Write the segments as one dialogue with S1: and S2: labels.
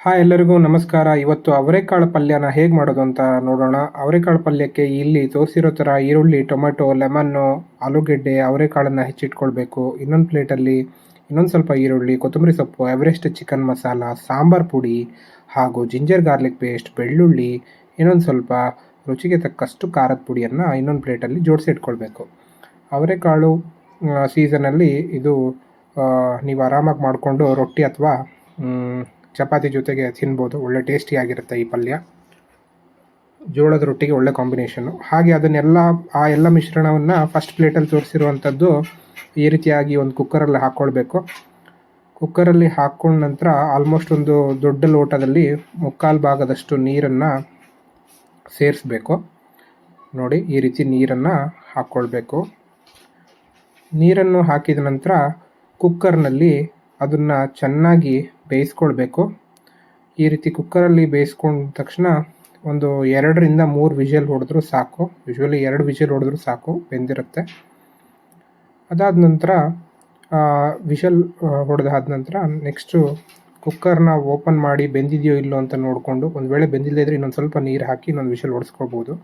S1: Hi ಎಲ್ಲರಿಗೂ ನಮಸ್ಕಾರ. ಇವತ್ತು ಅವರೆಕಾಳು ಪಲ್ಯನ ಹೇಗೆ ಮಾಡೋದು ಅಂತ ನೋಡೋಣ. ಅವರೆಕಾಳು ಪಲ್ಯಕ್ಕೆ ಇಲ್ಲಿ ತೋರಿಸಿರೋ ಥರ ಈರುಳ್ಳಿ, ಟೊಮೆಟೊ, ಲೆಮನ್ನು, ಆಲೂಗೆಡ್ಡೆ, ಅವರೆಕಾಳನ್ನು ಹೆಚ್ಚಿಟ್ಕೊಳ್ಬೇಕು. ಇನ್ನೊಂದು ಪ್ಲೇಟಲ್ಲಿ ಇನ್ನೊಂದು ಸ್ವಲ್ಪ ಈರುಳ್ಳಿ, ಕೊತ್ತಂಬರಿ ಸೊಪ್ಪು, ಎವರೆಸ್ಟ್ ಚಿಕನ್ ಮಸಾಲ, ಸಾಂಬಾರ್ ಪುಡಿ ಹಾಗೂ ಜಿಂಜರ್ ಗಾರ್ಲಿಕ್ ಪೇಸ್ಟ್, ಬೆಳ್ಳುಳ್ಳಿ, ಇನ್ನೊಂದು ಸ್ವಲ್ಪ ರುಚಿಗೆ ತಕ್ಕಷ್ಟು ಖಾರದ ಪುಡಿಯನ್ನು ಇನ್ನೊಂದು ಪ್ಲೇಟಲ್ಲಿ ಜೋಡಿಸಿಟ್ಕೊಳ್ಬೇಕು. ಅವರೆಕಾಳು ಸೀಸನಲ್ಲಿ ಇದು ನೀವು ಆರಾಮಾಗಿ ಮಾಡಿಕೊಂಡು ರೊಟ್ಟಿ ಅಥವಾ ಚಪಾತಿ ಜೊತೆಗೆ ತಿನ್ಬೋದು. ಒಳ್ಳೆ ಟೇಸ್ಟಿಯಾಗಿರುತ್ತೆ ಈ ಪಲ್ಯ. ಜೋಳದ ರೊಟ್ಟಿಗೆ ಒಳ್ಳೆ ಕಾಂಬಿನೇಷನ್ನು. ಹಾಗೆ ಆ ಎಲ್ಲ ಮಿಶ್ರಣವನ್ನು ಫಸ್ಟ್ ಪ್ಲೇಟಲ್ಲಿ ತೋರಿಸಿರುವಂಥದ್ದು ಈ ರೀತಿಯಾಗಿ ಒಂದು ಕುಕ್ಕರಲ್ಲಿ ಹಾಕ್ಕೊಳ್ಬೇಕು. ಕುಕ್ಕರಲ್ಲಿ ಹಾಕ್ಕೊಂಡ ನಂತರ ಆಲ್ಮೋಸ್ಟ್ ಒಂದು ದೊಡ್ಡ ಲೋಟದಲ್ಲಿ 3/4 ಭಾಗದಷ್ಟು ನೀರನ್ನು ಸೇರಿಸ್ಬೇಕು. ನೋಡಿ, ಈ ರೀತಿ ನೀರನ್ನು ಹಾಕ್ಕೊಳ್ಬೇಕು. ನೀರನ್ನು ಹಾಕಿದ ನಂತರ ಕುಕ್ಕರ್ನಲ್ಲಿ ಅದನ್ನು ಚೆನ್ನಾಗಿ ಬೇಯಿಸ್ಕೊಳ್ಬೇಕು. ಈ ರೀತಿ ಕುಕ್ಕರಲ್ಲಿ ಬೇಯಿಸ್ಕೊಂಡ ತಕ್ಷಣ ಒಂದು 2ರಿಂದ 3 ವಿಷಲ್ ಹೊಡೆದ್ರೂ ಸಾಕು. ಯೂಶ್ವಲಿ 2 ವಿಷಲ್ ಹೊಡೆದ್ರೂ ಸಾಕು, ಬೆಂದಿರುತ್ತೆ. ಅದಾದ ನಂತರ ವಿಷಲ್ ಹೊಡೆದಾದ ನಂತರ ನೆಕ್ಸ್ಟು ಕುಕ್ಕರ್ನ ಓಪನ್ ಮಾಡಿ ಬೆಂದಿದೆಯೋ ಇಲ್ಲೋ ಅಂತ ನೋಡಿಕೊಂಡು, ಒಂದು ವೇಳೆ ಬೆಂದಿಲ್ಲದೇ ಇದ್ದರೆ ಇನ್ನೊಂದು ಸ್ವಲ್ಪ ನೀರು ಹಾಕಿ ಇನ್ನೊಂದು ವಿಷಲ್ ಹೊಡೆಸ್ಕೊಳ್ಬೋದು.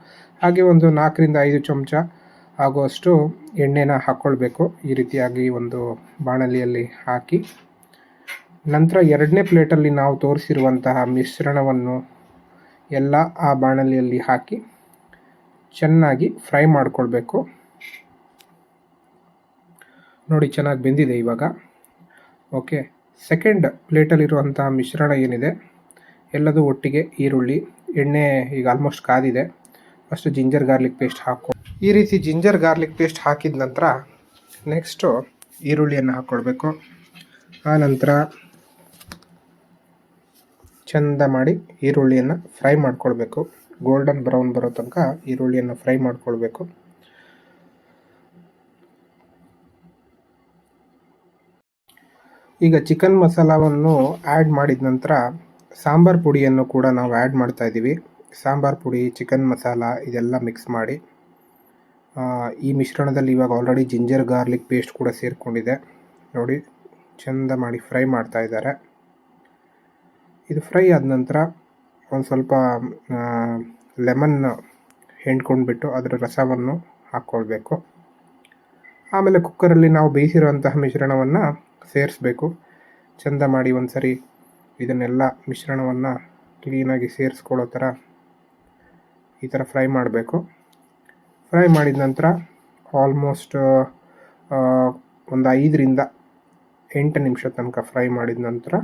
S1: ಹಾಗೆ ಒಂದು 4ರಿಂದ 5 ಚಮಚ ಆಗುವಷ್ಟು ಎಣ್ಣೆನ ಹಾಕ್ಕೊಳ್ಬೇಕು. ಈ ರೀತಿಯಾಗಿ ಒಂದು ಬಾಣಲಿಯಲ್ಲಿ ಹಾಕಿ ನಂತರ 2ನೇ ಪ್ಲೇಟಲ್ಲಿ ನಾವು ತೋರಿಸಿರುವಂತಹ ಮಿಶ್ರಣವನ್ನು ಎಲ್ಲ ಆ ಬಾಣಲಿಯಲ್ಲಿ ಹಾಕಿ ಚೆನ್ನಾಗಿ ಫ್ರೈ ಮಾಡಿಕೊಳ್ಬೇಕು. ನೋಡಿ, ಚೆನ್ನಾಗಿ ಬೆಂದಿದೆ ಇವಾಗ. ಓಕೆ, ಸೆಕೆಂಡ್ ಪ್ಲೇಟಲ್ಲಿರುವಂತಹ ಮಿಶ್ರಣ ಏನಿದೆ ಎಲ್ಲದೂ ಒಟ್ಟಿಗೆ ಈರುಳ್ಳಿ, ಎಣ್ಣೆ ಈಗ ಆಲ್ಮೋಸ್ಟ್ ಕಾದಿದೆ. ಫಸ್ಟು ಜಿಂಜರ್ ಗಾರ್ಲಿಕ್ ಪೇಸ್ಟ್ ಈ ರೀತಿ ಜಿಂಜರ್ ಗಾರ್ಲಿಕ್ ಪೇಸ್ಟ್ ಹಾಕಿದ ನಂತರ ನೆಕ್ಸ್ಟು ಈರುಳ್ಳಿಯನ್ನು ಹಾಕ್ಕೊಳ್ಬೇಕು. ಆ ನಂತರ ಚೆಂದ ಮಾಡಿ ಈರುಳ್ಳಿಯನ್ನು ಫ್ರೈ ಮಾಡ್ಕೊಳ್ಬೇಕು. ಗೋಲ್ಡನ್ ಬ್ರೌನ್ ಬರೋ ತನಕ ಈರುಳ್ಳಿಯನ್ನು ಫ್ರೈ ಮಾಡ್ಕೊಳ್ಬೇಕು. ಈಗ ಚಿಕನ್ ಮಸಾಲವನ್ನು ಆ್ಯಡ್ ಮಾಡಿದ ನಂತರ ಸಾಂಬಾರ್ ಪುಡಿಯನ್ನು ಕೂಡ ನಾವು ಆ್ಯಡ್ ಮಾಡ್ತಾ ಇದ್ದೀವಿ. ಸಾಂಬಾರ್ ಪುಡಿ, ಚಿಕನ್ ಮಸಾಲ ಇದೆಲ್ಲ ಮಿಕ್ಸ್ ಮಾಡಿ ಈ ಮಿಶ್ರಣದಲ್ಲಿ ಇವಾಗ ಆಲ್ರೆಡಿ ಜಿಂಜರ್ ಗಾರ್ಲಿಕ್ ಪೇಸ್ಟ್ ಕೂಡ ಸೇರಿಕೊಂಡಿದೆ. ನೋಡಿ, ಚೆಂದ ಮಾಡಿ ಫ್ರೈ ಮಾಡ್ತಾ ಇದ್ದಾರೆ. ಇದು ಫ್ರೈ ಆದ ನಂತರ ಒಂದು ಸ್ವಲ್ಪ ಲೆಮನ್ ಹಿಂಡ್ಕೊಂಡ್ಬಿಟ್ಟು ಅದರ ರಸವನ್ನು ಹಾಕ್ಕೊಳ್ಬೇಕು. ಆಮೇಲೆ ಕುಕ್ಕರಲ್ಲಿ ನಾವು ಬೇಯಿಸಿರುವಂತಹ ಮಿಶ್ರಣವನ್ನು ಸೇರಿಸ್ಬೇಕು. ಚೆಂದ ಮಾಡಿ ಒಂದು ಸರಿ ಇದನ್ನೆಲ್ಲ ಮಿಶ್ರಣವನ್ನು ಕ್ಲೀನಾಗಿ ಸೇರಿಸ್ಕೊಳ್ಳೋ ಥರ ಈ ಥರ ಫ್ರೈ ಮಾಡಬೇಕು. ಫ್ರೈ ಮಾಡಿದ ನಂತರ ಆಲ್ಮೋಸ್ಟ್ ಒಂದು 5ರಿಂದ 8 ನಿಮಿಷ ತನಕ ಫ್ರೈ ಮಾಡಿದ ನಂತರ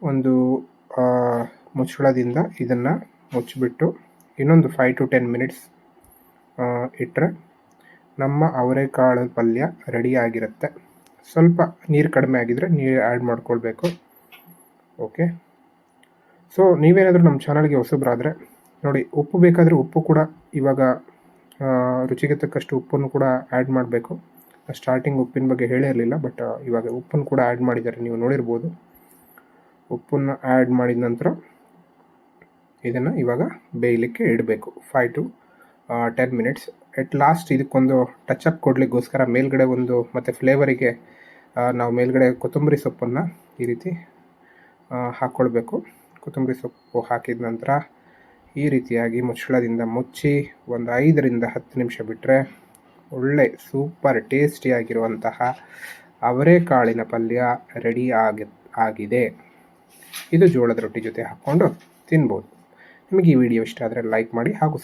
S1: ಒಂದು ಮುಚ್ಚಳದಿಂದ ಇದನ್ನು ಮುಚ್ಚಿಬಿಟ್ಟು ಇನ್ನೊಂದು 5 to 10 ಮಿನಿಟ್ಸ್ ಇಟ್ಟರೆ ನಮ್ಮ ಅವರೆಕಾಳು ಪಲ್ಯ ರೆಡಿಯಾಗಿರುತ್ತೆ. ಸ್ವಲ್ಪ ನೀರು ಕಡಿಮೆ ಆಗಿದ್ದರೆ ನೀರು ಆ್ಯಡ್ ಮಾಡ್ಕೊಳ್ಬೇಕು. ಓಕೆ, ಸೊ ನೀವೇನಾದರೂ ನಮ್ಮ ಚಾನಲ್ಗೆ ಹೊಸಬರಾದರೆ ನೋಡಿ, ಉಪ್ಪು ಬೇಕಾದರೆ ಉಪ್ಪು ಕೂಡ ಇವಾಗ ರುಚಿಗೆ ತಕ್ಕಷ್ಟು ಉಪ್ಪನ್ನು ಕೂಡ ಆ್ಯಡ್ ಮಾಡಬೇಕು. ಸ್ಟಾರ್ಟಿಂಗ್ ಉಪ್ಪಿನ ಬಗ್ಗೆ ಹೇಳಿರಲಿಲ್ಲ, ಬಟ್ ಇವಾಗ ಉಪ್ಪನ್ನು ಕೂಡ ಆ್ಯಡ್ ಮಾಡಿದ್ದಾರೆ, ನೀವು ನೋಡಿರ್ಬೋದು. ಉಪ್ಪನ್ನು ಆ್ಯಡ್ ಮಾಡಿದ ನಂತರ ಇದನ್ನು ಇವಾಗ ಬೇಯಲಿಕ್ಕೆ ಇಡಬೇಕು 5 to 10 ಮಿನಿಟ್ಸ್. ಎಟ್ ಲಾಸ್ಟ್ ಇದಕ್ಕೊಂದು ಟಚಪ್ ಕೊಡಲಿಕ್ಕೋಸ್ಕರ ಮೇಲ್ಗಡೆ ಮತ್ತು ಫ್ಲೇವರಿಗೆ ನಾವು ಮೇಲ್ಗಡೆ ಕೊತ್ತಂಬರಿ ಸೊಪ್ಪನ್ನು ಈ ರೀತಿ ಹಾಕ್ಕೊಳ್ಬೇಕು. ಕೊತ್ತಂಬರಿ ಸೊಪ್ಪು ಹಾಕಿದ ನಂತರ ಈ ರೀತಿಯಾಗಿ ಮುಚ್ಚಳದಿಂದ ಮುಚ್ಚಿ ಒಂದು 5ರಿಂದ 10 ನಿಮಿಷ ಬಿಟ್ಟರೆ ಒಳ್ಳೆ ಸೂಪರ್ ಟೇಸ್ಟಿಯಾಗಿರುವಂತಹ ಅವರೆಕಾಳಿನ ಪಲ್ಯ ರೆಡಿ ಆಗಿದೆ. ಇದು ಜೋಳದ ರೊಟ್ಟಿ ಜೊತೆ ಹಾಕ್ಕೊಂಡು ತಿನ್ಬೋದು. ನಿಮಗೆ ಈ ವಿಡಿಯೋ ಇಷ್ಟ ಆದರೆ ಲೈಕ್ ಮಾಡಿ ಹಾಗೂ